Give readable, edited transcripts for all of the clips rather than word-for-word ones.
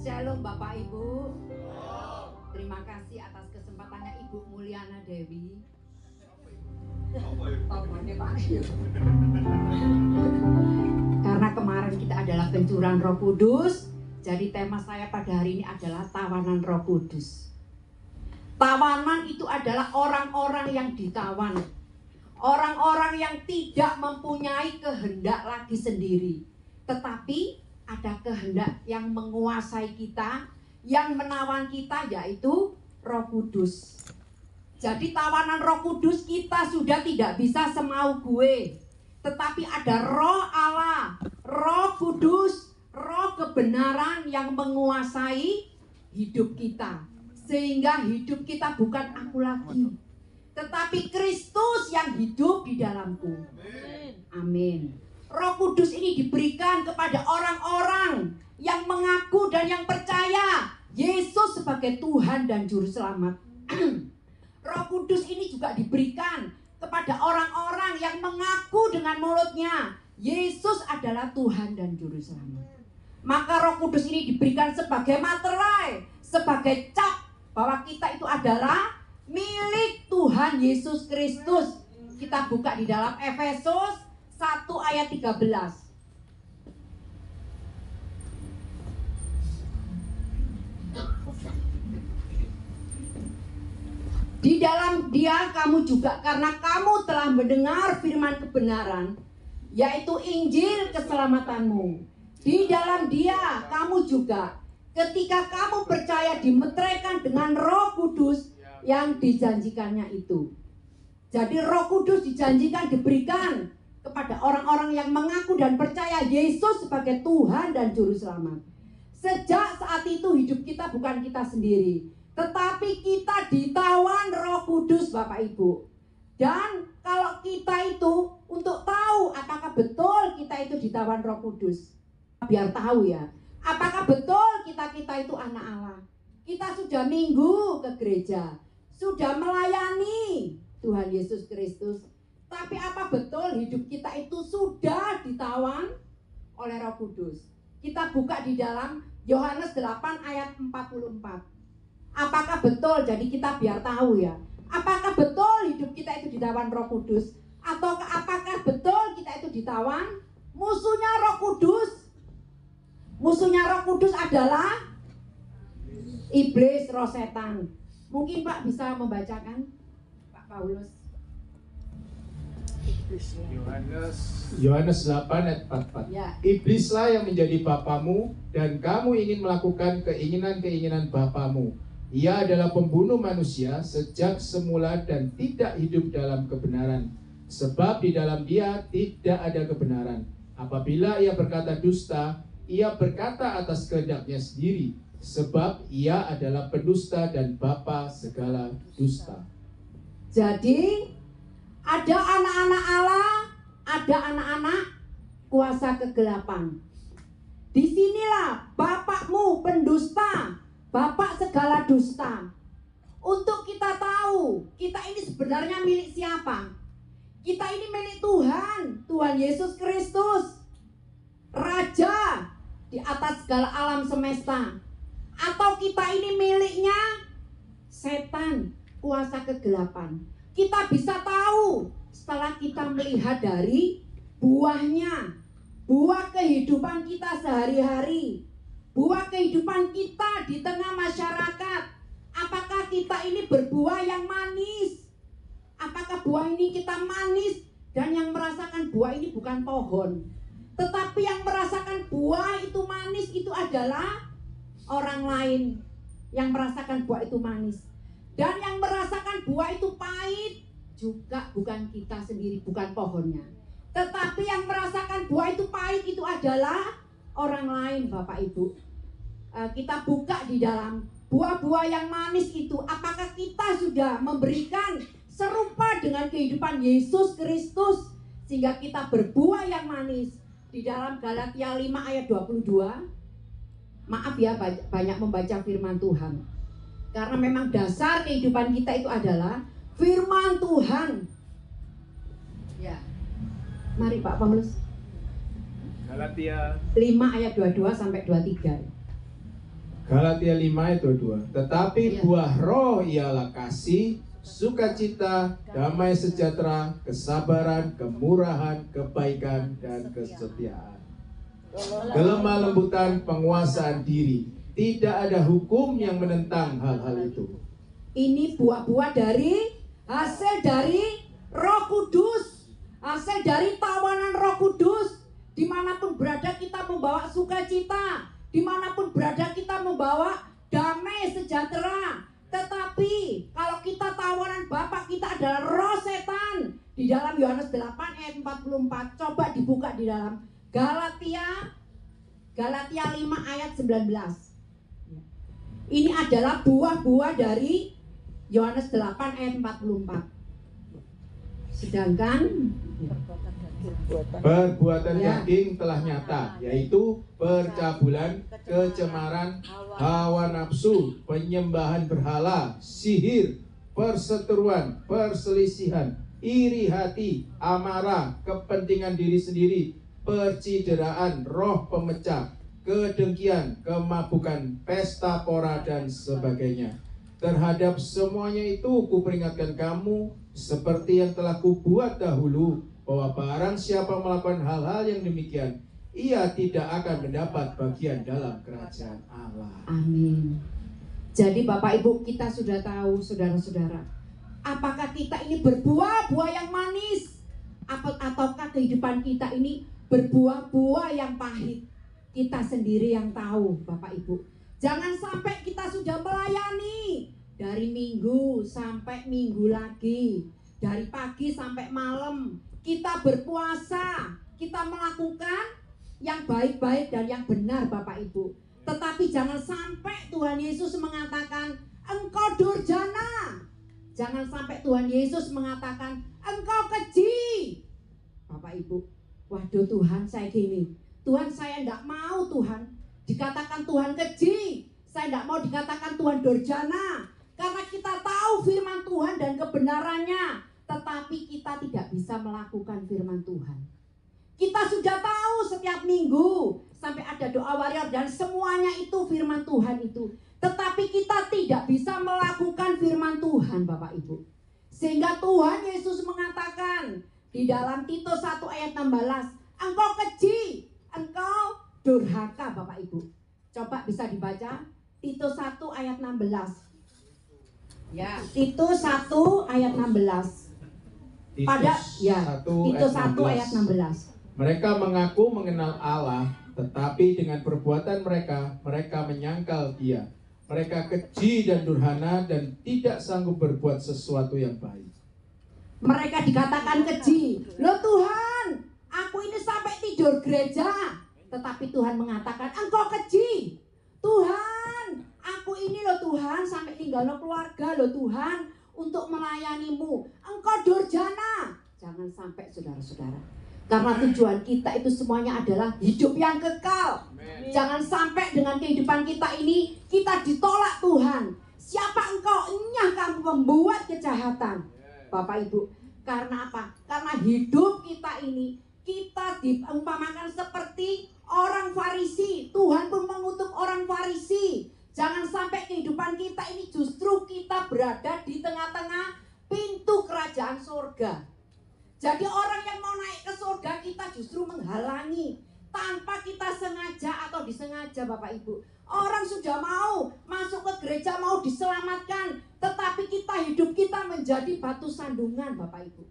Shalom Bapak Ibu. Terima kasih atas kesempatannya Ibu Mulyana Dewi. Karena kemarin kita adalah pencurahan Roh Kudus, jadi tema saya pada hari ini adalah tawanan Roh Kudus. Tawanan itu adalah orang-orang yang ditawan, orang-orang yang tidak mempunyai kehendak lagi sendiri, tetapi ada kehendak yang menguasai kita, yang menawan kita, yaitu Roh Kudus. Jadi tawanan Roh Kudus kita sudah tidak bisa semau gue, tetapi ada Roh Allah, Roh Kudus, Roh kebenaran yang menguasai hidup kita, sehingga hidup kita bukan aku lagi, tetapi Kristus yang hidup di dalamku. Amin. Roh Kudus ini diberikan kepada orang-orang yang mengaku dan yang percaya Yesus sebagai Tuhan dan Juru Selamat. Roh Kudus ini juga diberikan kepada orang-orang yang mengaku dengan mulutnya Yesus adalah Tuhan dan Juru Selamat. Maka Roh Kudus ini diberikan sebagai materai, sebagai cap bahwa kita itu adalah milik Tuhan Yesus Kristus. Kita buka di dalam Efesus 1 ayat 13. Di dalam Dia kamu juga, karena kamu telah mendengar firman kebenaran, yaitu Injil keselamatanmu. Di dalam Dia kamu juga, ketika kamu percaya, dimeteraikan dengan Roh Kudus yang dijanjikannya itu. Jadi Roh Kudus dijanjikan diberikan kepada orang-orang yang mengaku dan percaya Yesus sebagai Tuhan dan Juru Selamat. Sejak saat itu hidup kita bukan kita sendiri, tetapi kita ditawan Roh Kudus, Bapak Ibu. Dan kalau kita itu untuk tahu apakah betul kita itu ditawan Roh Kudus, biar tahu ya, apakah betul kita itu anak Allah. Kita sudah minggu ke gereja, sudah melayani Tuhan Yesus Kristus, tapi apa betul hidup kita itu sudah ditawan oleh Roh Kudus? Kita buka di dalam Yohanes 8 ayat 44. Apakah betul? Jadi kita biar tahu ya, apakah betul hidup kita itu ditawan Roh Kudus? Atau apakah betul kita itu ditawan musuhnya Roh Kudus? Musuhnya Roh Kudus adalah iblis, roh setan. Mungkin Pak bisa membacakan, Pak Paulus. Yohanes 8 ayat 44. Ya. Iblislah yang menjadi bapamu, dan kamu ingin melakukan keinginan-keinginan bapamu. Ia adalah pembunuh manusia sejak semula dan tidak hidup dalam kebenaran, sebab di dalam dia tidak ada kebenaran. Apabila ia berkata dusta, ia berkata atas kehendaknya sendiri, sebab ia adalah pendusta dan bapa segala dusta. Jadi ada anak-anak Allah, ada anak-anak kuasa kegelapan. Disinilah bapakmu pendusta, bapak segala dusta. Untuk kita tahu, kita ini sebenarnya milik siapa? Kita ini milik Tuhan, Tuhan Yesus Kristus, Raja di atas segala alam semesta. Atau kita ini miliknya setan, kuasa kegelapan. Kita bisa tahu setelah kita melihat dari buahnya, buah kehidupan kita sehari-hari, buah kehidupan kita di tengah masyarakat. Apakah kita ini berbuah yang manis? Apakah buah ini kita manis dan yang merasakan buah ini bukan pohon, tetapi yang merasakan buah itu manis itu adalah orang lain yang merasakan buah itu manis. Dan yang merasakan buah itu pahit juga bukan kita sendiri, bukan pohonnya. Tetapi yang merasakan buah itu pahit itu adalah orang lain, Bapak Ibu. Kita buka di dalam buah-buah yang manis itu. Apakah kita sudah memberikan serupa dengan kehidupan Yesus Kristus sehingga kita berbuah yang manis? Di dalam Galatia 5 ayat 22. Maaf ya, banyak membaca firman Tuhan. Karena memang dasar kehidupan kita itu adalah firman Tuhan. Ya. Mari Pak Paulus. Galatia 5 ayat 22 sampai 23. Galatia 5 ayat 22. Tetapi Iya. buah roh ialah kasih, sukacita, damai sejahtera, kesabaran, kemurahan, kebaikan, dan kesetiaan. Kelemah lembutan, penguasaan diri. Tidak ada hukum yang menentang hal-hal itu. Ini buah-buah dari hasil dari Roh Kudus, hasil dari tawanan Roh Kudus. Dimanapun berada kita membawa sukacita, dimanapun berada kita membawa damai sejahtera. Tetapi kalau kita tawanan Bapak kita adalah roh setan. Di dalam Yohanes 8 ayat 44, coba dibuka di dalam Galatia 5 ayat 19. Ini adalah buah-buah dari Yohanes 8 ayat 44. Sedangkan Perbuatan Ya. daging telah nyata, yaitu percabulan, kecemaran, hawa nafsu, penyembahan berhala, sihir, perseteruan, perselisihan, iri hati, amarah, kepentingan diri sendiri, percideraan, roh pemecah, kedengkian, kemabukan, pesta pora, dan sebagainya. Terhadap semuanya itu kuperingatkan kamu, seperti yang telah kubuat dahulu, bahwa barang siapa melakukan hal-hal yang demikian, ia tidak akan mendapat bagian dalam kerajaan Allah. amin. Jadi Bapak Ibu kita sudah tahu saudara-saudara, apakah kita ini berbuah-buah yang manis ataukah kehidupan kita ini berbuah-buah yang pahit? Kita sendiri yang tahu Bapak Ibu. Jangan sampai kita sudah melayani dari minggu sampai minggu lagi, dari pagi sampai malam. Kita berpuasa, kita melakukan yang baik-baik dan yang benar Bapak Ibu. Tetapi jangan sampai Tuhan Yesus mengatakan engkau durjana. Jangan sampai Tuhan Yesus mengatakan engkau keji. Bapak Ibu, waduh Tuhan saya gini. Tuhan saya tidak mau Tuhan dikatakan Tuhan keji. Saya tidak mau dikatakan Tuhan durjana. Karena kita tahu firman Tuhan dan kebenarannya. Tetapi kita tidak bisa melakukan firman Tuhan. Kita sudah tahu setiap minggu sampai ada doa warrior dan semuanya itu firman Tuhan itu. Tetapi kita tidak bisa melakukan firman Tuhan Bapak Ibu. Sehingga Tuhan Yesus mengatakan di dalam Titus 1 ayat 16, engkau keji, engkau durhaka Bapak Ibu. Coba bisa dibaca Titus 1 ayat 16. Ya, Titus 1 ayat 16. Titus 1 ayat 16. Mereka mengaku mengenal Allah, tetapi dengan perbuatan mereka menyangkal Dia. Mereka keji dan durhana dan tidak sanggup berbuat sesuatu yang baik. Mereka dikatakan keji. Loh Tuhan, aku ini sampai tidur gereja. Tetapi Tuhan mengatakan engkau keji. Tuhan, aku ini loh Tuhan sampai tinggal keluarga loh Tuhan. Untuk melayanimu, engkau durjana. Jangan sampai saudara-saudara. Karena tujuan kita itu semuanya adalah hidup yang kekal. Amen. Jangan sampai dengan kehidupan kita ini kita ditolak Tuhan. Siapa engkau? Enyah kamu membuat kejahatan. Bapak Ibu, karena apa? Karena hidup kita ini kita diumpamakan seperti orang Farisi. Tuhan pun mengutuk orang Farisi. Jangan sampai kehidupan kita ini justru kita berada di tengah-tengah pintu kerajaan surga. Jadi orang yang mau naik ke surga kita justru menghalangi tanpa kita sengaja atau disengaja Bapak Ibu. Orang sudah mau masuk ke gereja, mau diselamatkan, tetapi hidup kita menjadi batu sandungan Bapak Ibu.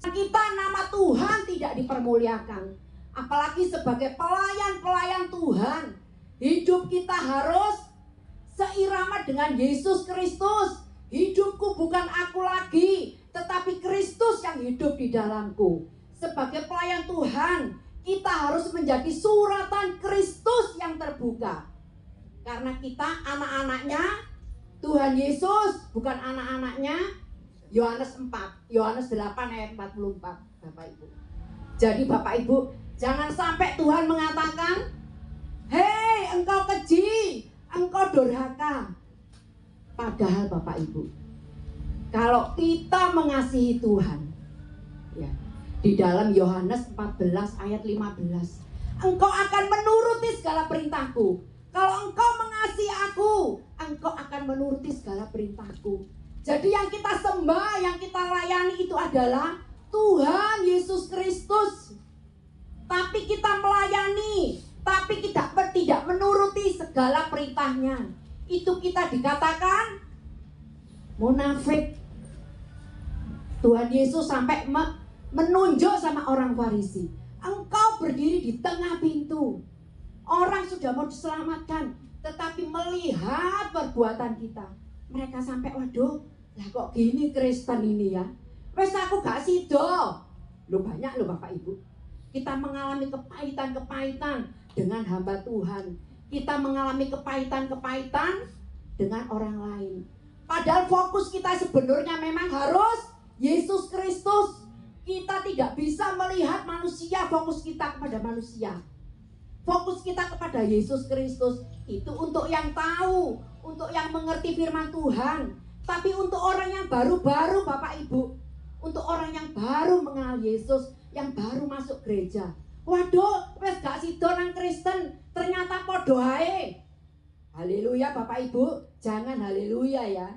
Kita nama Tuhan tidak dipermuliakan. Apalagi sebagai pelayan-pelayan Tuhan, hidup kita harus seirama dengan Yesus Kristus. Hidupku bukan aku lagi, tetapi Kristus yang hidup di dalamku. Sebagai pelayan Tuhan, kita harus menjadi suratan Kristus yang terbuka. Karena kita anak-anaknya Tuhan Yesus, bukan anak-anaknya Yohanes 8 ayat 44 Bapak Ibu. Jadi Bapak Ibu, jangan sampai Tuhan mengatakan, hei engkau keji, engkau durhaka. Padahal Bapak Ibu, kalau kita mengasihi Tuhan, ya, di dalam Yohanes 14 ayat 15, engkau akan menuruti segala perintahku. Kalau engkau mengasihi engkau akan menuruti segala perintahku. Jadi yang kita sembah, yang kita layani itu adalah Tuhan Yesus Kristus. Tapi kita melayani, tapi kita tidak menuruti segala perintahnya. Itu kita dikatakan munafik. Tuhan Yesus sampai menunjuk sama orang Farisi, engkau berdiri di tengah pintu. Orang sudah mau diselamatkan, tetapi melihat perbuatan kita, mereka sampai, waduh, lah kok gini Kristen ini ya. Wes aku gak sido. Loh banyak loh Bapak Ibu. Kita mengalami kepahitan-kepahitan dengan hamba Tuhan. Kita mengalami kepahitan-kepahitan dengan orang lain. Padahal fokus kita sebenarnya memang harus Yesus Kristus. Kita tidak bisa melihat manusia, fokus kita kepada manusia. Fokus kita kepada Yesus Kristus. Itu untuk yang tahu, untuk yang mengerti firman Tuhan. Tapi untuk orang yang baru-baru Bapak Ibu, untuk orang yang baru mengenal Yesus, yang baru masuk gereja, waduh, wes gak sido nang Kristen, ternyata podo ae. Haleluya Bapak Ibu, jangan haleluya ya.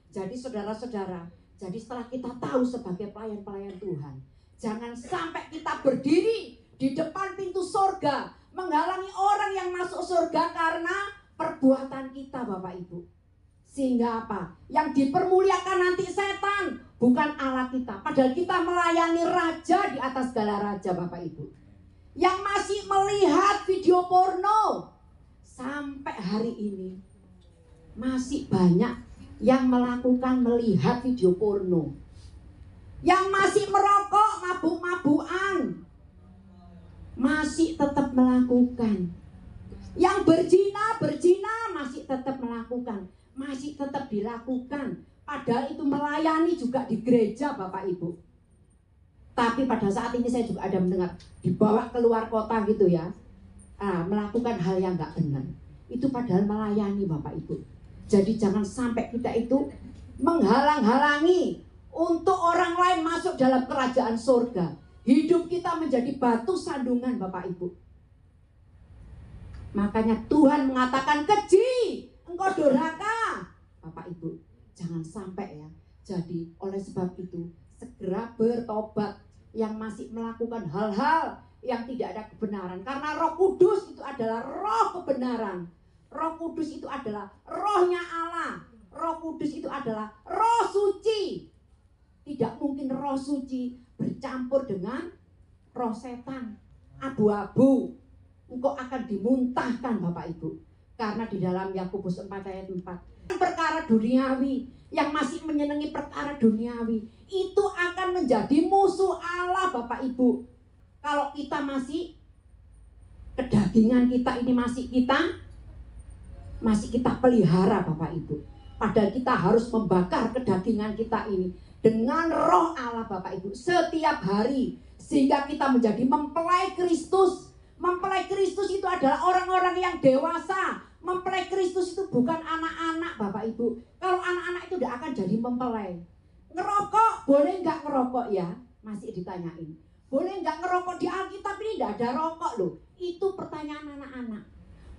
Jadi saudara-saudara, jadi setelah kita tahu sebagai pelayan-pelayan Tuhan, jangan sampai kita berdiri di depan pintu surga, menghalangi orang yang masuk surga karena perbuatan kita Bapak Ibu. Sehingga apa? Yang dipermuliakan nanti setan, bukan Allah kita. Padahal kita melayani raja di atas segala raja Bapak Ibu. Yang masih melihat video porno sampai hari ini masih banyak yang melihat video porno. Yang masih merokok, mabuk-mabukan masih tetap melakukan. Yang berzina masih tetap melakukan, masih tetap dilakukan. Padahal itu melayani juga di gereja Bapak Ibu. Tapi pada saat ini saya juga ada mendengar dibawa keluar kota gitu ya, melakukan hal yang gak benar. Itu padahal melayani Bapak Ibu. Jadi jangan sampai kita itu menghalang-halangi untuk orang lain masuk dalam kerajaan surga. Hidup kita menjadi batu sandungan Bapak Ibu. Makanya Tuhan mengatakan, keji, engkau durhaka. Bapak Ibu, jangan sampai ya. Jadi oleh sebab itu, segera bertobat yang masih melakukan hal-hal yang tidak ada kebenaran. Karena Roh Kudus itu adalah roh kebenaran. Roh Kudus itu adalah rohnya Allah. Roh Kudus itu adalah roh suci. Tidak mungkin roh suci bercampur dengan roh setan. Abu-abu. Engkau akan dimuntahkan Bapak Ibu. Karena di dalam Yakobus 4 ayat 4, perkara duniawi yang masih menyenangi perkara duniawi itu akan menjadi musuh Allah Bapak Ibu. Kalau kita masih kedagingan kita ini masih kita pelihara Bapak Ibu. Padahal kita harus membakar kedagingan kita ini dengan roh Allah Bapak Ibu setiap hari, sehingga kita menjadi mempelai Kristus. Mempelai Kristus itu adalah orang-orang yang dewasa. Mempelai Kristus itu bukan anak-anak Bapak Ibu. Kalau anak-anak itu tidak akan jadi mempelai. Ngerokok, boleh nggak ngerokok ya? Masih ditanyain. Boleh nggak ngerokok di Alkitab ini tidak ada rokok loh. Itu pertanyaan anak-anak.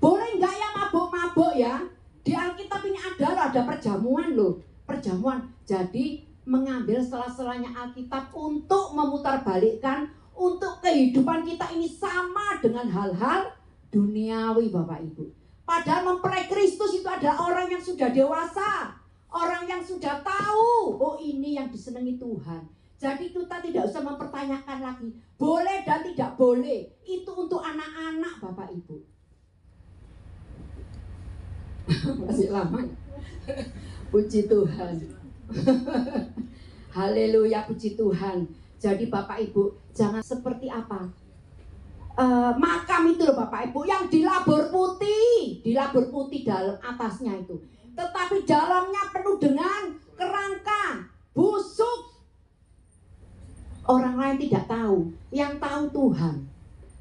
Boleh nggak ya mabuk-mabuk ya? Di Alkitab ini ada loh, ada perjamuan loh. Perjamuan. Jadi mengambil sela-selanya Alkitab untuk memutarbalikkan, untuk kehidupan kita ini sama dengan hal-hal duniawi Bapak Ibu. Padahal mempelai Kristus itu adalah orang yang sudah dewasa, orang yang sudah tahu, oh ini yang disenangi Tuhan. Jadi kita tidak usah mempertanyakan lagi boleh dan tidak boleh. Itu untuk anak-anak Bapak Ibu. Masih lama. Puji Tuhan. Haleluya, puji Tuhan. Jadi Bapak Ibu, jangan seperti apa? Makam itu loh Bapak Ibu, yang dilabur putih dalam atasnya itu. Tetapi dalamnya penuh dengan kerangka, busuk. Orang lain tidak tahu, yang tahu Tuhan.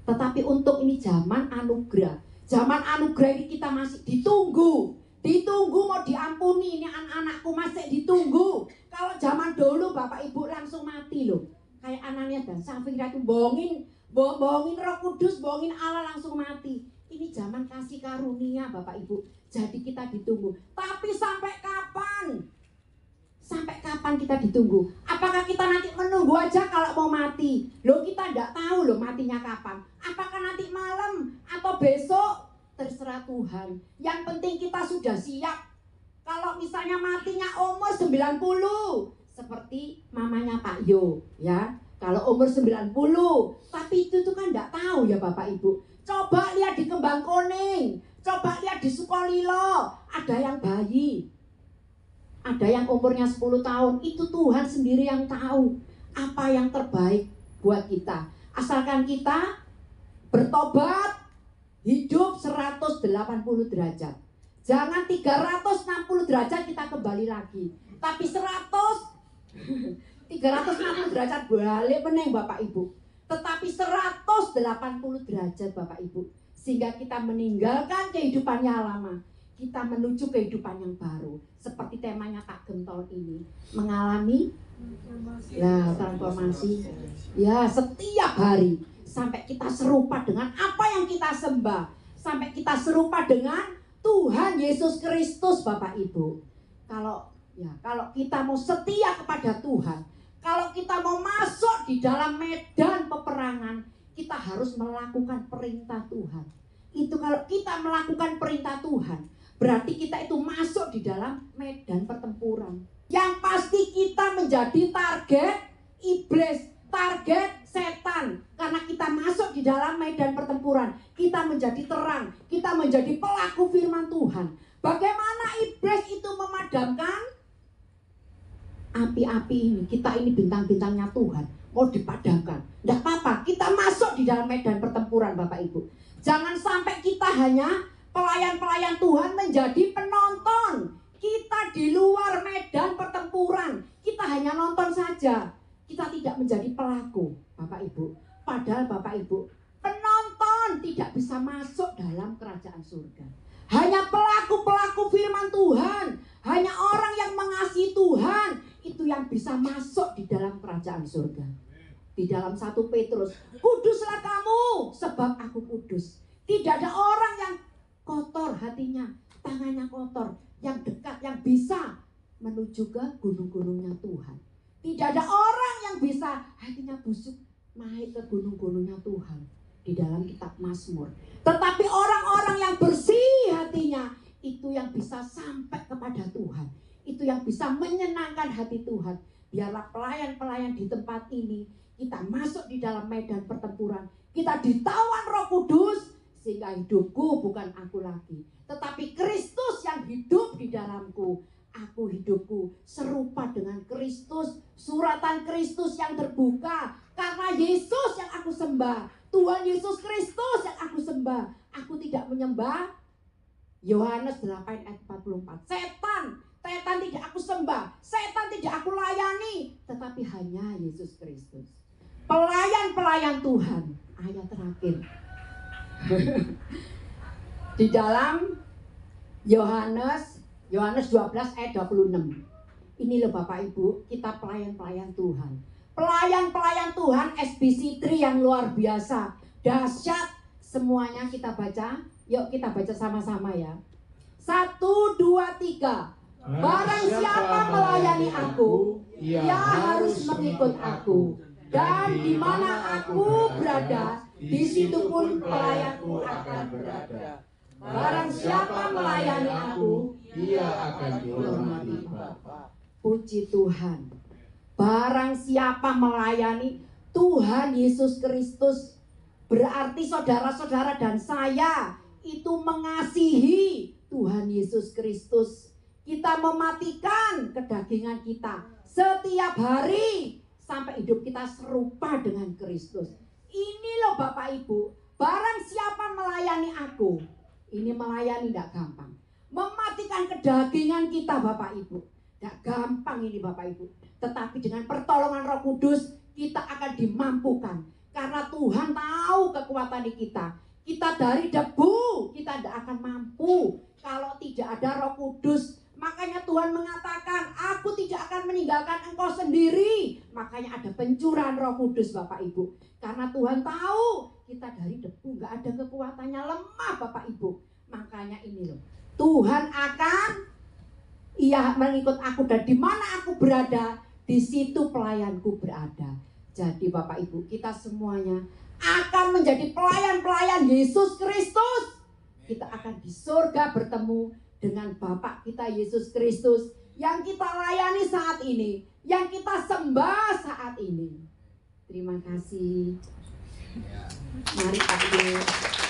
Tetapi untuk ini zaman anugerah. Zaman anugerah ini kita masih ditunggu. Ditunggu mau diampuni, ini anak-anakku masih ditunggu. Kalau zaman dulu Bapak Ibu langsung mati loh. Kayak Anania dan Safira itu bohongin Roh Kudus, bohongin Allah langsung mati. Ini zaman kasih karunia Bapak Ibu. Jadi kita ditunggu. Tapi sampai kapan? Sampai kapan kita ditunggu? Apakah kita nanti menunggu aja kalau mau mati? Loh, kita tidak tahu loh matinya kapan. Apakah nanti malam atau besok? Terserah Tuhan. Yang penting kita sudah siap. Kalau misalnya matinya umur 90, seperti mamanya Pak Yo, ya. Kalau umur 90, tapi itu tuh kan tidak tahu ya Bapak Ibu. Coba lihat di Kembang Kuning, coba lihat di Sukolilo, ada yang bayi, ada yang umurnya 10 tahun. Itu Tuhan sendiri yang tahu apa yang terbaik buat kita. Asalkan kita bertobat, hidup 180 derajat. Jangan 360 derajat kita kembali lagi, tapi 360 derajat balik meneng Bapak Ibu. Tetapi 180 derajat Bapak Ibu. Sehingga kita meninggalkan kehidupan yang lama, kita menuju kehidupan yang baru. Seperti temanya Kak Gentol ini, mengalami transformasi. Ya, setiap hari sampai kita serupa dengan apa yang kita sembah, sampai kita serupa dengan Tuhan Yesus Kristus Bapak Ibu. Kalau kita mau setia kepada Tuhan, kalau kita mau masuk di dalam medan peperangan, kita harus melakukan perintah Tuhan. Itu kalau kita melakukan perintah Tuhan, berarti kita itu masuk di dalam medan pertempuran. Yang pasti kita menjadi target iblis, target setan. Karena kita masuk di dalam medan pertempuran, kita menjadi terang, kita menjadi pelaku firman Tuhan. Bagaimana iblis itu memadamkan api-api ini? Kita ini bintang-bintangnya Tuhan, mau dipadamkan. Tidak apa-apa, kita masuk di dalam medan pertempuran Bapak Ibu. Jangan sampai kita hanya pelayan-pelayan Tuhan menjadi penonton. Kita di luar medan pertempuran, kita hanya nonton saja. Kita tidak menjadi pelaku Bapak Ibu. Padahal Bapak Ibu, penonton tidak bisa masuk dalam kerajaan surga. Hanya pelaku-pelaku firman Tuhan, hanya orang yang mengasihi Tuhan, itu yang bisa masuk di dalam kerajaan surga. Di dalam 1 Petrus, kuduslah kamu sebab aku kudus. Tidak ada orang yang kotor hatinya, tangannya kotor, yang dekat, yang bisa menuju ke gunung-gunungnya Tuhan. Tidak ada orang yang bisa hatinya busuk naik ke gunung-gunungnya Tuhan. Di dalam kitab Mazmur. Tetapi orang-orang yang bersih hatinya, itu yang bisa sampai kepada Tuhan. Itu yang bisa menyenangkan hati Tuhan. Biarlah pelayan-pelayan di tempat ini, kita masuk di dalam medan pertempuran, kita ditawan Roh Kudus, sehingga hidupku bukan aku lagi, tetapi Kristus yang hidup di dalamku. Aku hidupku serupa dengan Kristus, suratan Kristus yang terbuka, karena Yesus yang aku sembah, Tuhan Yesus Kristus yang aku sembah. Aku tidak menyembah Yohanes 8 ayat 44. Setan tidak aku sembah, setan tidak aku layani, tetapi hanya Yesus Kristus. Pelayan-pelayan Tuhan. Ayat terakhir di dalam Yohanes 12 ayat 26. Ini loh Bapak Ibu, kita pelayan-pelayan Tuhan. Pelayan-pelayan Tuhan SBC 3 yang luar biasa, dahsyat. Semuanya kita baca. Yuk kita baca sama-sama ya. 1, 2, 3. Barang siapa melayani aku, ia harus mengikut aku. Dan di mana aku berada, di situ pun pelayanku akan berada. Barang siapa melayani aku, ia akan dihormati Bapa. Puji Tuhan. Barang siapa melayani Tuhan Yesus Kristus, berarti saudara-saudara dan saya itu mengasihi Tuhan Yesus Kristus. Kita mematikan kedagingan kita setiap hari sampai hidup kita serupa dengan Kristus. Ini loh Bapak Ibu, barang siapa melayani aku. Ini melayani tidak gampang. Mematikan kedagingan kita Bapak Ibu, tidak gampang ini Bapak Ibu. Tetapi dengan pertolongan Roh Kudus kita akan dimampukan. Karena Tuhan tahu kekuatan kita. Kita dari debu, kita tidak akan mampu kalau tidak ada Roh Kudus. Makanya Tuhan mengatakan, aku tidak akan meninggalkan engkau sendiri. Makanya ada pencurahan Roh Kudus Bapak Ibu. Karena Tuhan tahu kita dari debu, nggak ada kekuatannya, lemah Bapak Ibu. Makanya ini loh, Tuhan akan, ia mengikut aku dan di mana aku berada, di situ pelayanku berada. Jadi Bapak Ibu, kita semuanya akan menjadi pelayan-pelayan Yesus Kristus. Kita akan di surga bertemu dengan Bapak kita Yesus Kristus yang kita layani saat ini, yang kita sembah saat ini. Terima kasih. Mari Pak Ibu.